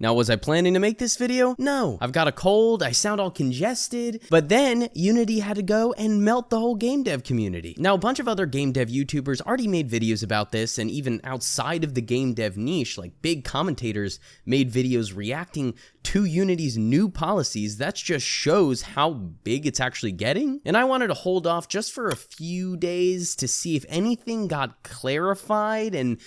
Now, was I planning to make this video? No. I've got a cold, I sound all congested, but then Unity had to go and melt the whole game dev community. Now, a bunch of other game dev YouTubers already made videos about this, and even outside of the game dev niche, like big commentators made videos reacting to Unity's new policies. That just shows how big it's actually getting. And I wanted to hold off just for a few days to see if anything got clarified and,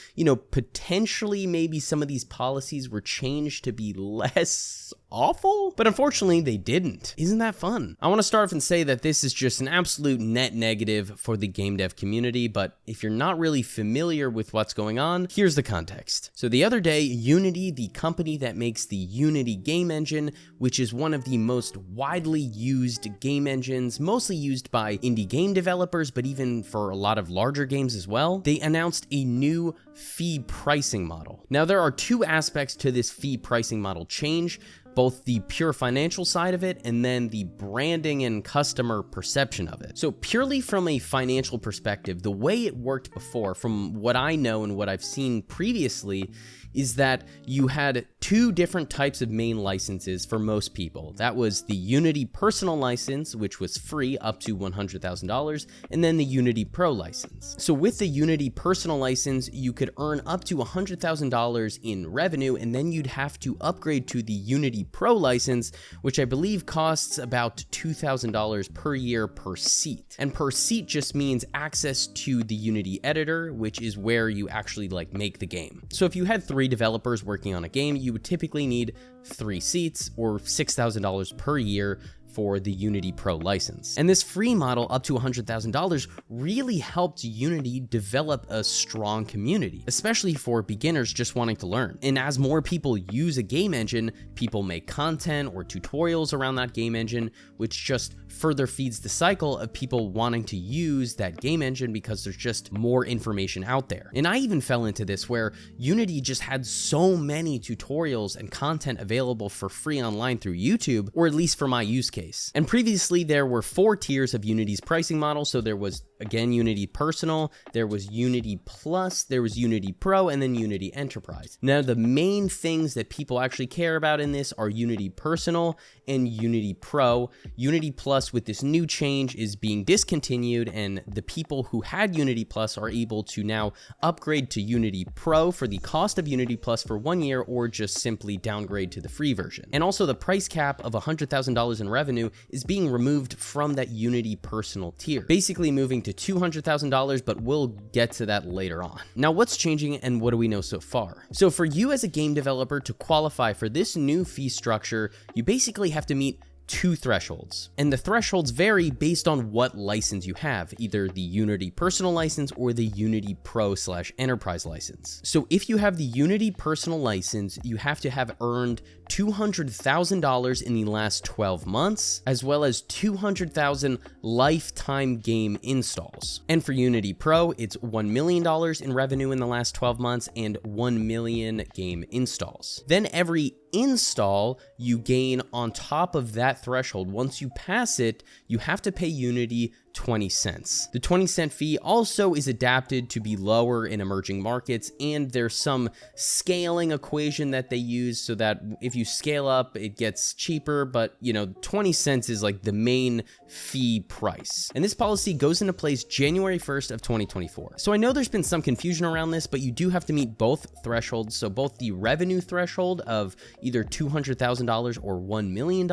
potentially maybe some of these policies were changed to be less awful, but unfortunately they didn't. Isn't that fun? I want to start off and say that this is just an absolute net negative for the game dev community, but if you're not really familiar with what's going on, here's the context. So the other day, Unity, the company that makes the Unity game engine, which is one of the most widely used game engines, mostly used by indie game developers, but even for a lot of larger games as well, they announced a new fee pricing model. Now, there are two aspects to this fee pricing model change, both the pure financial side of it and then the branding and customer perception of it. So purely from a financial perspective, the way it worked before, from what I know and what I've seen previously, is that you had two different types of main licenses for most people. That was the Unity Personal license, which was free up to $100,000, and then the Unity Pro license. So with the Unity Personal license, you could earn up to $100,000 in revenue, and then you'd have to upgrade to the Unity Pro license, which I believe costs about $2,000 per year per seat. And per seat just means access to the Unity editor, which is where you actually make the game. So if you had 3 developers working on a game, you would typically need 3 seats or $6,000 per year for the Unity Pro license. And this free model up to $100,000 really helped Unity develop a strong community, especially for beginners just wanting to learn. And as more people use a game engine, people make content or tutorials around that game engine, which just further feeds the cycle of people wanting to use that game engine because there's just more information out there. And I even fell into this where Unity just had so many tutorials and content available for free online through YouTube, or at least for my use case. And previously there were 4 tiers of Unity's pricing model. So there was, again, Unity Personal, there was Unity Plus, there was Unity Pro, and then Unity Enterprise. Now, the main things that people actually care about in this are Unity Personal and Unity Pro. Unity Plus, with this new change, is being discontinued, and the people who had Unity Plus are able to now upgrade to Unity Pro for the cost of Unity Plus for 1 year, or just simply downgrade to the free version. And also the price cap of $100,000 in revenue is being removed from that Unity Personal tier, basically moving to $200,000, but we'll get to that later on. Now, what's changing and what do we know so far? So for you as a game developer to qualify for this new fee structure, you basically have to meet 2 thresholds. And the thresholds vary based on what license you have, either the Unity Personal license or the Unity Pro/Enterprise license. So if you have the Unity Personal license, you have to have earned $200,000 in the last 12 months, as well as 200,000 lifetime game installs. And for Unity Pro, it's $1 million in revenue in the last 12 months and 1 million game installs. Then every install you gain on top of that threshold, once you pass it, you have to pay Unity 20 cents. The 20-cent fee also is adapted to be lower in emerging markets, and there's some scaling equation that they use so that if you scale up, it gets cheaper, but 20 cents is like the main fee price. And this policy goes into place January 1st of 2024. So I know there's been some confusion around this, but you do have to meet both thresholds. So both the revenue threshold of either $200,000 or $1 million,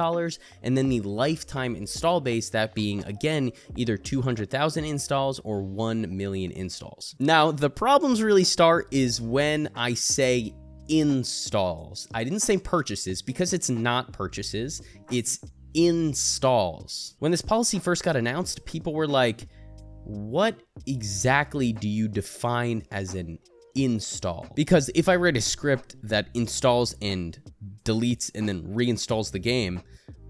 and then the lifetime install base, that being, again, either 200,000 installs or 1 million installs. Now, the problems really start is when I say installs. I didn't say purchases because it's not purchases, it's installs. When this policy first got announced, people were like, what exactly do you define as an install? Because if I write a script that installs and deletes and then reinstalls the game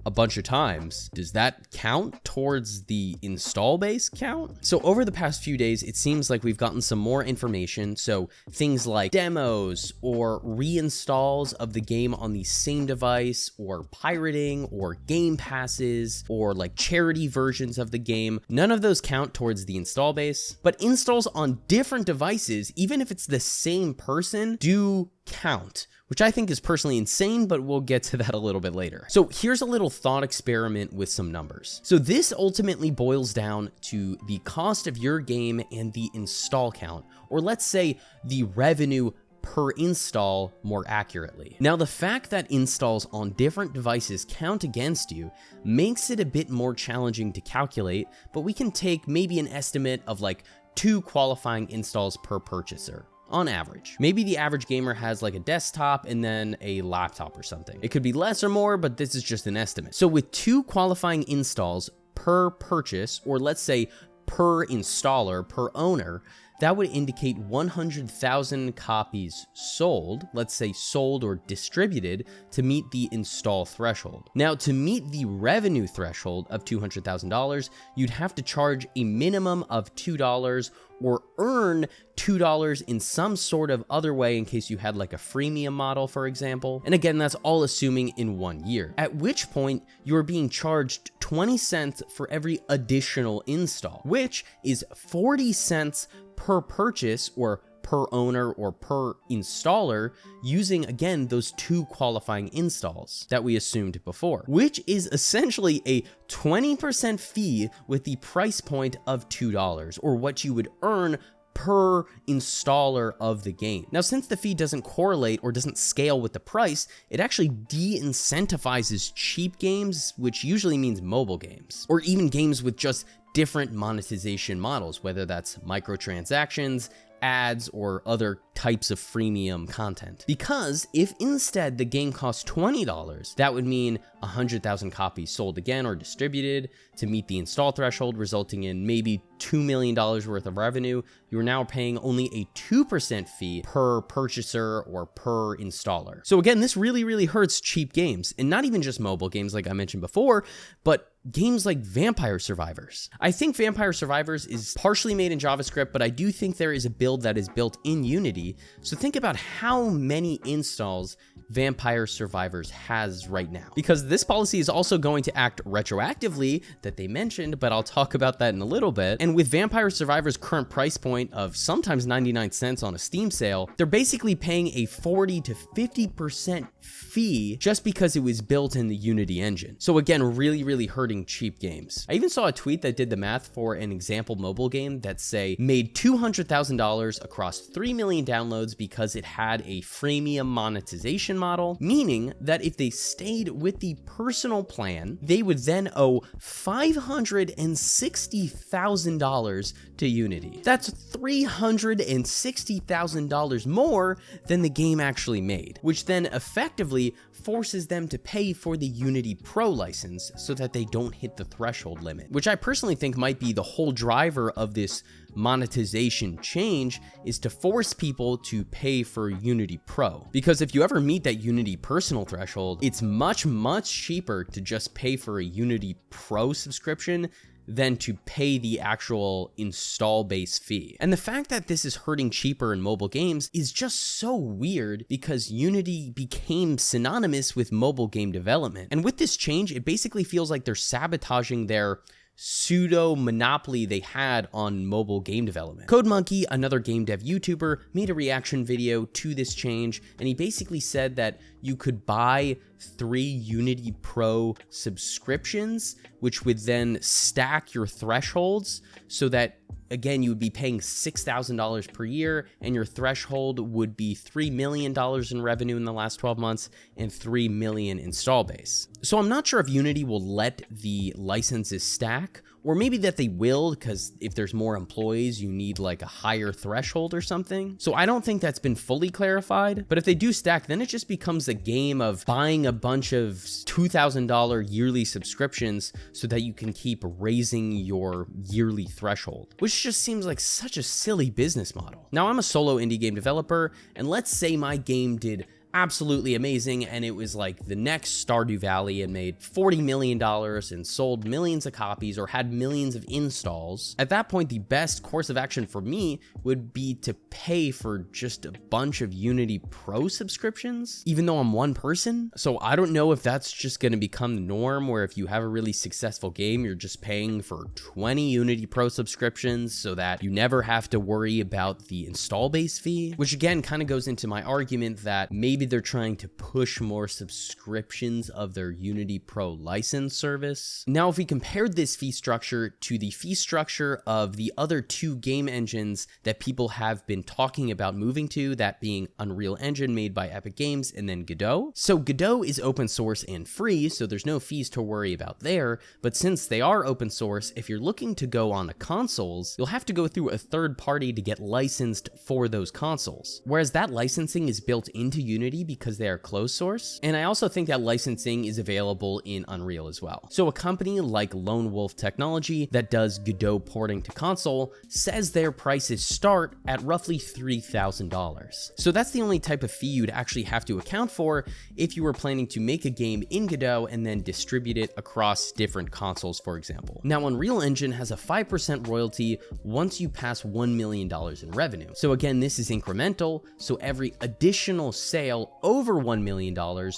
a bunch of times, does that count towards the install base count? So over the past few days, it seems like we've gotten some more information. So things like demos or reinstalls of the game on the same device, or pirating, or game passes, or like charity versions of the game, none of those count towards the install base. But installs on different devices, even if it's the same person, do count, which I think is personally insane, but we'll get to that a little bit later. So here's a little thought experiment with some numbers. So this ultimately boils down to the cost of your game and the install count, or let's say the revenue per install more accurately. Now, the fact that installs on different devices count against you makes it a bit more challenging to calculate, but we can take maybe an estimate of like 2 qualifying installs per purchaser. On average. Maybe the average gamer has like a desktop and then a laptop or something. It could be less or more, but this is just an estimate. So with 2 qualifying installs per purchase, or let's say per installer, per owner, that would indicate 100,000 copies sold, let's say sold or distributed, to meet the install threshold. Now, to meet the revenue threshold of $200,000, you'd have to charge a minimum of $2 or earn $2 in some sort of other way in case you had like a freemium model, for example. And again, that's all assuming in 1 year, at which point you're being charged 20 cents for every additional install, which is 40 cents per purchase or per owner or per installer, using again those 2 qualifying installs that we assumed before, which is essentially a 20% fee with the price point of $2, or what you would earn per installer of the game. Now, since the fee doesn't correlate or doesn't scale with the price, it actually de-incentivizes cheap games, which usually means mobile games, or even games with just different monetization models, whether that's microtransactions, ads, or other types of freemium content. Because if instead the game costs $20, that would mean 100,000 copies sold again or distributed to meet the install threshold, resulting in maybe $2 million worth of revenue. You're now paying only a 2% fee per purchaser or per installer. So again, this really hurts cheap games, and not even just mobile games like I mentioned before, but games like Vampire Survivors. I think Vampire Survivors is partially made in JavaScript, but I do think there is a build that is built in Unity. So think about how many installs Vampire Survivors has right now, because this policy is also going to act retroactively that they mentioned, but I'll talk about that in a little bit. And with Vampire Survivors' current price point of sometimes 99 cents on a Steam sale, they're basically paying a 40 to 50% fee just because it was built in the Unity engine. So again, really hurting cheap games. I even saw a tweet that did the math for an example mobile game that say made $200,000 across 3 million downloads because it had a freemium monetization model, meaning that if they stayed with the personal plan, they would then owe $560,000 to Unity. That's $360,000 more than the game actually made, which then effectively forces them to pay for the Unity Pro license so that they don't hit the threshold limit, which I personally think might be the whole driver of this monetization change, is to force people to pay for Unity Pro. Because if you ever meet that Unity personal threshold, it's much cheaper to just pay for a Unity Pro subscription than to pay the actual install base fee. And the fact that this is hurting cheaper in mobile games is just so weird, because Unity became synonymous with mobile game development. And with this change, it basically feels like they're sabotaging their pseudo monopoly they had on mobile game development. CodeMonkey, another game dev YouTuber, made a reaction video to this change, and he basically said that you could buy 3 Unity Pro subscriptions, which would then stack your thresholds so that, again, you would be paying $6,000 per year, and your threshold would be $3 million in revenue in the last 12 months and 3 million install base. So I'm not sure if Unity will let the licenses stack, or maybe that they will, because if there's more employees, you need like a higher threshold or something. So I don't think that's been fully clarified, but if they do stack, then it just becomes a game of buying a bunch of $2,000 yearly subscriptions so that you can keep raising your yearly threshold, which just seems like such a silly business model. Now, I'm a solo indie game developer, and let's say my game did absolutely amazing and it was like the next Stardew Valley and made $40 million and sold millions of copies or had millions of installs. At that point, the best course of action for me would be to pay for just a bunch of Unity Pro subscriptions, even though I'm one person. So I don't know if that's just going to become the norm, where if you have a really successful game, you're just paying for 20 Unity Pro subscriptions so that you never have to worry about the install base fee, which again kind of goes into my argument that maybe maybe they're trying to push more subscriptions of their Unity Pro license service. Now, if we compared this fee structure to the fee structure of the other two game engines that people have been talking about moving to, that being Unreal Engine made by Epic Games and then Godot. So Godot is open source and free, so there's no fees to worry about there, but since they are open source, if you're looking to go on the consoles, you'll have to go through a third party to get licensed for those consoles. Whereas that licensing is built into Unity because they are closed source, and I also think that licensing is available in Unreal as well. So a company like Lone Wolf Technology that does Godot porting to console says their prices start at roughly $3,000. So that's the only type of fee you'd actually have to account for if you were planning to make a game in Godot and then distribute it across different consoles, for example. Now, Unreal Engine has a 5% royalty once you pass $1 million in revenue. So again, this is incremental, so every additional sale over $1 million,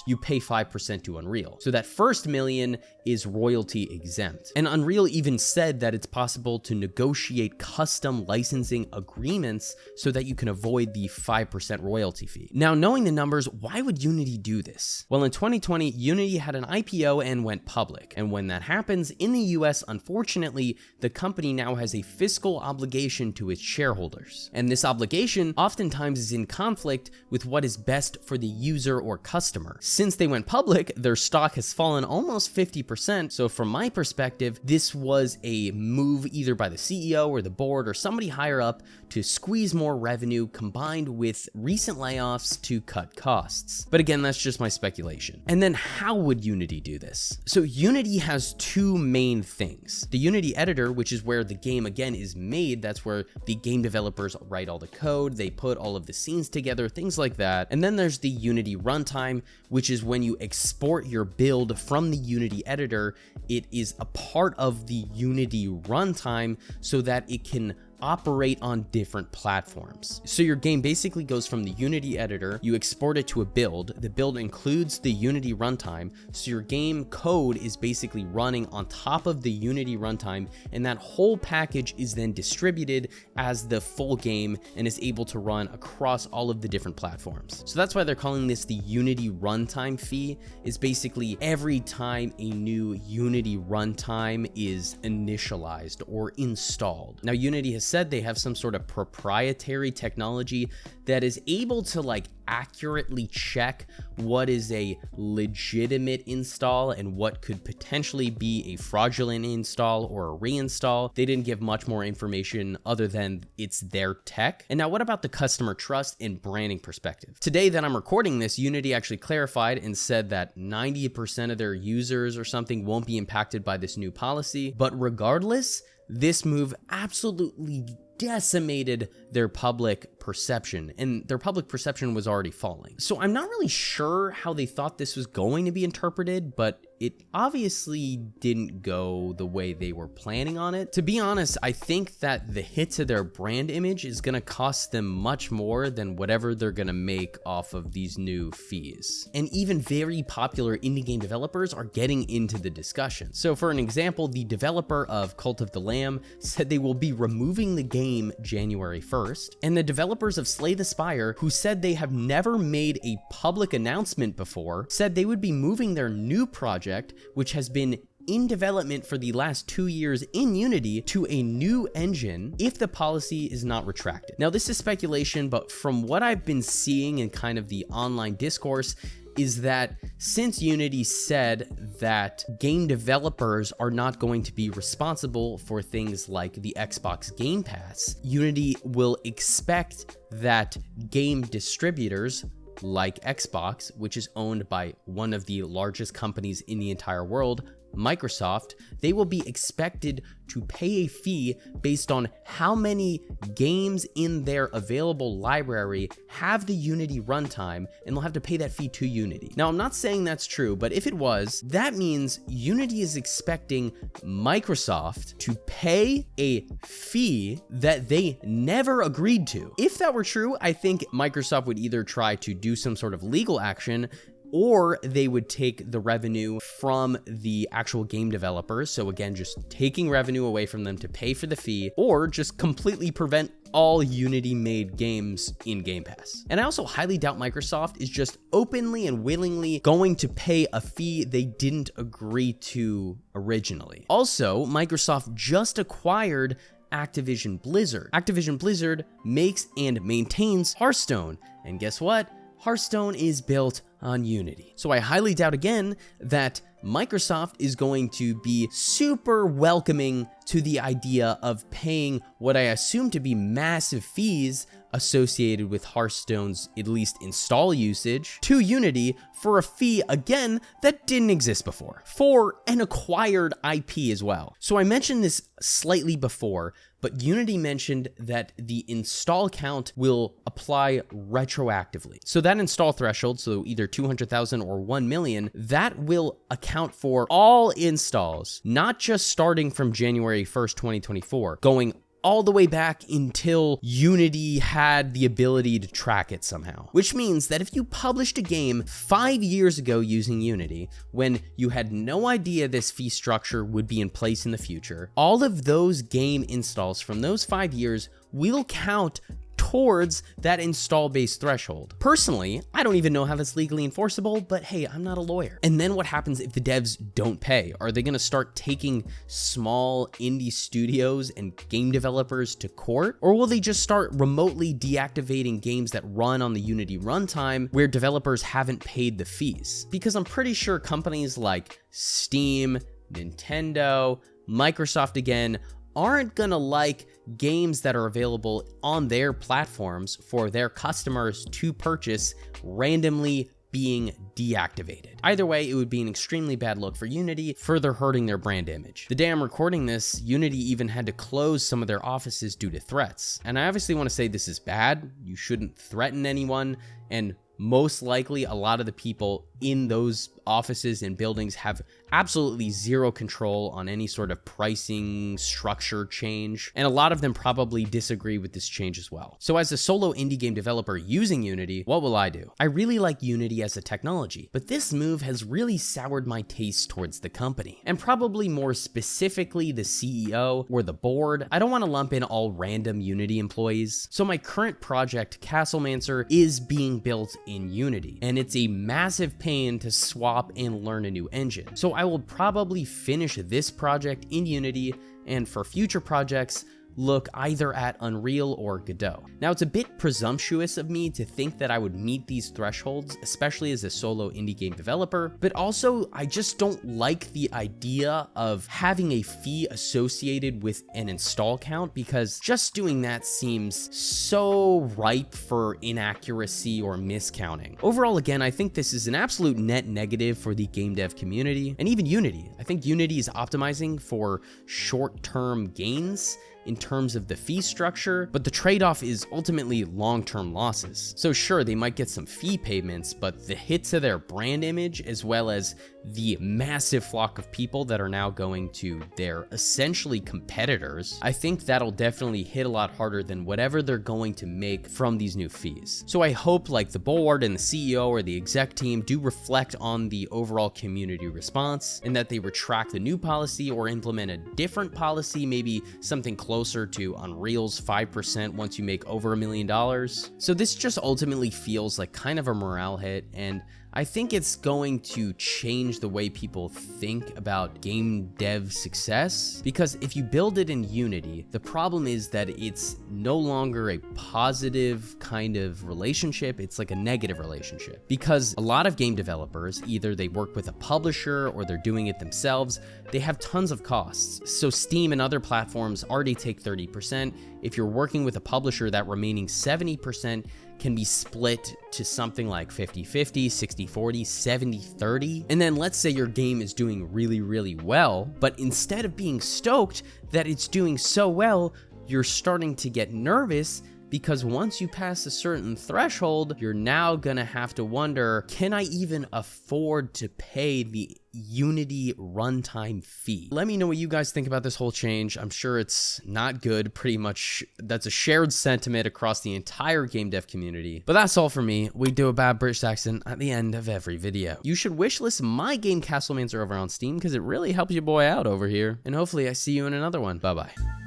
you pay 5% to Unreal. So that first million is royalty exempt. And Unreal even said that it's possible to negotiate custom licensing agreements so that you can avoid the 5% royalty fee. Now, knowing the numbers, why would Unity do this? Well, in 2020, Unity had an IPO and went public. And when that happens in the US, unfortunately, the company now has a fiscal obligation to its shareholders. And this obligation oftentimes is in conflict with what is best for the user or customer. Since they went public, their stock has fallen almost 50%. So from my perspective, this was a move either by the CEO or the board or somebody higher up to squeeze more revenue combined with recent layoffs to cut costs. But again, that's just my speculation. And then how would Unity do this? So Unity has two main things. The Unity editor, which is where the game again is made. That's where the game developers write all the code, they put all of the scenes together, things like that. And then there's the Unity Runtime, which is when you export your build from the Unity editor, it is a part of the Unity Runtime so that it can operate on different platforms. So your game basically goes from the Unity editor, you export it to a build, the build includes the Unity runtime, so your game code is basically running on top of the Unity runtime, and that whole package is then distributed as the full game and is able to run across all of the different platforms. So that's why they're calling this the Unity Runtime Fee, is basically every time a new Unity runtime is initialized or installed. Now, Unity has said they have some sort of proprietary technology that is able to accurately check what is a legitimate install and what could potentially be a fraudulent install or a reinstall. They didn't give much more information other than it's their tech. And now what about the customer trust and branding perspective? Today that I'm recording this, Unity actually clarified and said that 90% of their users or something won't be impacted by this new policy. But regardless, this move absolutely decimated their public perception, and their public perception was already falling. So I'm not really sure how they thought this was going to be interpreted, but it obviously didn't go the way they were planning on it. To be honest, I think that the hit to their brand image is going to cost them much more than whatever they're going to make off of these new fees. And even very popular indie game developers are getting into the discussion. So for an example, the developer of Cult of the Lamb said they will be removing the game January 1st, and the developers of Slay the Spire, who said they have never made a public announcement before, said they would be moving their new project, which has been in development for the last 2 years in Unity, to a new engine if the policy is not retracted. Now, this is speculation, but from what I've been seeing in kind of the online discourse, is that since Unity said that game developers are not going to be responsible for things like the Xbox Game Pass, Unity will expect that game distributors like Xbox, which is owned by one of the largest companies in the entire world, Microsoft, they will be expected to pay a fee based on how many games in their available library have the Unity runtime, and they'll have to pay that fee to Unity. Now, I'm not saying that's true, but if it was, that means Unity is expecting Microsoft to pay a fee that they never agreed to. If that were true, I think Microsoft would either try to do some sort of legal action, or they would take the revenue from the actual game developers. So again, just taking revenue away from them to pay for the fee, or just completely prevent all Unity made games in Game Pass. And I also highly doubt Microsoft is just openly and willingly going to pay a fee they didn't agree to originally. Also, Microsoft just acquired Activision Blizzard. Activision Blizzard makes and maintains Hearthstone. And guess what? Hearthstone is built on Unity. So I highly doubt again that Microsoft is going to be super welcoming to the idea of paying what I assume to be massive fees associated with Hearthstone's at least install usage to Unity for a fee, again, that didn't exist before, for an acquired IP as well. So I mentioned this slightly before, but Unity mentioned that the install count will apply retroactively. So that install threshold, so either 200,000 or 1 million, that will account for all installs, not just starting from January 1st, 2024, going all the way back until Unity had the ability to track it somehow. Which means that if you published a game 5 years ago using Unity, when you had no idea this fee structure would be in place in the future, all of those game installs from those 5 years will count towards that install base threshold. Personally, I don't even know how that's legally enforceable, but hey, I'm not a lawyer. And then what happens if the devs don't pay? Are they gonna start taking small indie studios and game developers to court? Or will they just start remotely deactivating games that run on the Unity runtime where developers haven't paid the fees? Because I'm pretty sure companies like Steam, Nintendo, Microsoft again, aren't gonna like games that are available on their platforms for their customers to purchase randomly being deactivated. Either way, it would be an extremely bad look for Unity, further hurting their brand image. The day I'm recording this, Unity even had to close some of their offices due to threats. And I obviously want to say this is bad. You shouldn't threaten anyone, and most likely a lot of the people in those offices and buildings have absolutely zero control on any sort of pricing structure change, and a lot of them probably disagree with this change as well. So as a solo indie game developer using Unity, what will I do? I really like Unity as a technology, but this move has really soured my taste towards the company, and probably more specifically the CEO or the board. I don't want to lump in all random Unity employees. So my current project, Castlemancer, is being built in Unity, and it's a massive pain to swap and learn a new engine. So I will probably finish this project in Unity, and for future projects, look either at Unreal or Godot. Now, it's a bit presumptuous of me to think that I would meet these thresholds, especially as a solo indie game developer, but also I just don't like the idea of having a fee associated with an install count, because just doing that seems so ripe for inaccuracy or miscounting. Overall, again, I think this is an absolute net negative for the game dev community and even Unity. I think Unity is optimizing for short-term gains in terms of the fee structure, but the trade-off is ultimately long-term losses. So sure, they might get some fee payments, but the hit to their brand image, as well as the massive flock of people that are now going to their essentially competitors, I think that'll definitely hit a lot harder than whatever they're going to make from these new fees. So I hope like the board and the CEO or the exec team do reflect on the overall community response, and that they retract the new policy or implement a different policy, maybe something closer to Unreal's 5% once you make over $1 million. So this just ultimately feels like kind of a morale hit, and I think it's going to change the way people think about game dev success, because if you build it in Unity, the problem is that it's no longer a positive kind of relationship, it's like a negative relationship. Because a lot of game developers, either they work with a publisher or they're doing it themselves, they have tons of costs. So Steam and other platforms already take 30%. If you're working with a publisher, that remaining 70% can be split to something like 50-50, 60-40, 70-30. And then let's say your game is doing really, really well, but instead of being stoked that it's doing so well, you're starting to get nervous, because once you pass a certain threshold, you're now gonna have to wonder, can I even afford to pay the Unity runtime fee? Let me know what you guys think about this whole change. I'm sure it's not good. Pretty much that's a shared sentiment across the entire game dev community. But that's all for me. We do a bad British accent at the end of every video. You should wishlist my game Castlemancer over on Steam, because it really helps your boy out over here. And hopefully I see you in another one. Bye-bye.